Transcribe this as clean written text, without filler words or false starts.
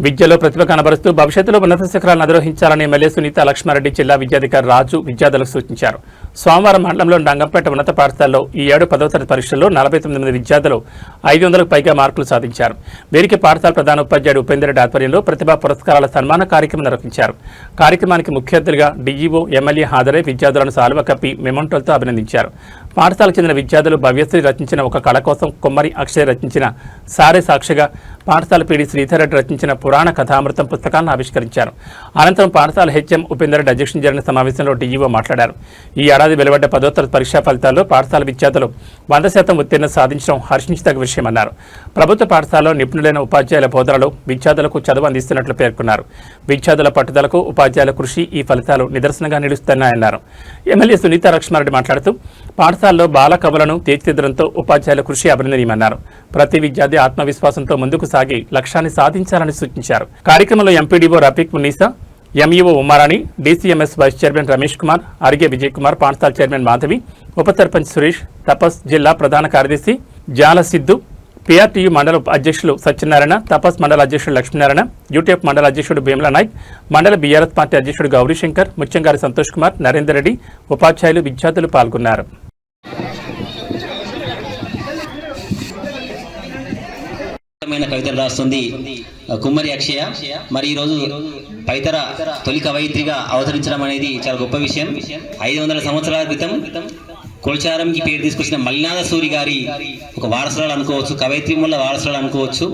విద్యలో ప్రతిభ కనబరుస్తూ భవిష్యత్తులో ఉన్నత శిఖరాలను అధిరోహించాలని ఎమ్మెల్యే సునీత లక్ష్మారెడ్డి జిల్లా విద్యాధికారి రాజు విద్యార్థులకు సూచించారు. సోమవారం మండలంలోని రంగంపేట ఉన్నత పాఠశాలలో ఈ ఏడు 10వ తరగతి పరీక్షల్లో 49 మంది విద్యార్థులు 500కు పైగా మార్కులు సాధించారు. వీరికి పాఠశాల ప్రధాన ఉపాధ్యాయుడు ఉపేందర్ రెడ్డి ఆధ్వర్యంలో ప్రతిభా పురస్కారాల సన్మాన కార్యక్రమం నిర్వహించారు. కార్యక్రమానికి ముఖ్య అతిథిగా డీఈఓ ఎమ్మెల్యే హాజరై విద్యార్థులను సాల్వ కప్పి మెమోంటోలతో అభినందించారు. పాఠశాలకు చెందిన విద్యార్థులు భవ్యశ్రీ రచించిన ఒక కళ కోసం కొమ్మరి అక్షయ్ రచించిన సారే సాక్షిగా, పాఠశాల పీడి శ్రీధర్ రెడ్డి రచించిన పురాణ కథామృతం పుస్తకాలను ఆవిష్కరించారు. అనంతరం పాఠశాల హెచ్ఎం ఉపేందర్ రెడ్డి అధ్యక్షులు జరిగిన సమావేశంలో డీఈఓ మాట్లాడారు. ఈ ఏడాది వెలువడ్డ 10వ తరగతి పరీక్షా ఫలితాల్లో పాఠశాల విద్యార్థులు 100% ఉత్తీర్ణత సాధించడం హర్షించదగ్గ విషయమన్నారు. ప్రభుత్వ పాఠశాలలో నిపుణులైన ఉపాధ్యాయుల బోధనలో విద్యార్థులకు చదువు అందిస్తున్నట్లు పేర్కొన్నారు. విద్యార్థుల పట్టుదలకు ఉపాధ్యాయుల కృషి ఈ ఫలితాలు నిదర్శనంగా నిలుస్తున్నాయన్నారు. ఎమ్మెల్యే సునీత లక్ష్మారెడ్డి మాట్లాడుతూ పాఠశాలలో బాల కవులను తీర్చిదిద్దడంతో ఉపాధ్యాయుల కృషి అభినందనీయమన్నారు. ప్రతి విద్యార్థి ఆత్మవిశ్వాసంతో ముందుకు సాగి లక్ష్యాన్ని సాధించాలని సూచించారు. కార్యక్రమంలో MPDO Rafiq Munisa, MEO Umarani, DCMS vice chairman Ramesh Kumar, Arige Vijay Kumar, పాఠశాల చైర్మన్ మాధవి, ఉప సర్పంచ్ సురేష్, తపస్ జిల్లా ప్రధాన కార్యదర్శి జాల సిద్ధు, పీఆర్టీయూ మండల అధ్యక్షులు సత్యనారాయణ, తపస్ మండల అధ్యక్షుడు లక్ష్మీనారాయణ, యూటీఎఫ్ మండల అధ్యక్షుడు భీమల నాయక్, మండల బీఆర్ఎస్ పార్టీ అధ్యక్షుడు గౌరీశంకర్, ముత్యంగారి సంతోష్ కుమార్, నరేందర్ రెడ్డి, ఉపాధ్యాయులు విద్యార్థులు పాల్గొన్నారు. కవితలు రాస్తుంది కుమ్మరి అక్షయ. మరి ఈరోజు పైతర తొలి కవయిత్రిగా అవతరించడం అనేది చాలా గొప్ప విషయం. 500 సంవత్సరాల క్రితం కొల్చారంకి పేరు తీసుకొచ్చిన మల్లినాథ సూరి గారి ఒక వారసురాలు అనుకోవచ్చు, కవయిత్రి వల్ల వారసురాలు అనుకోవచ్చు.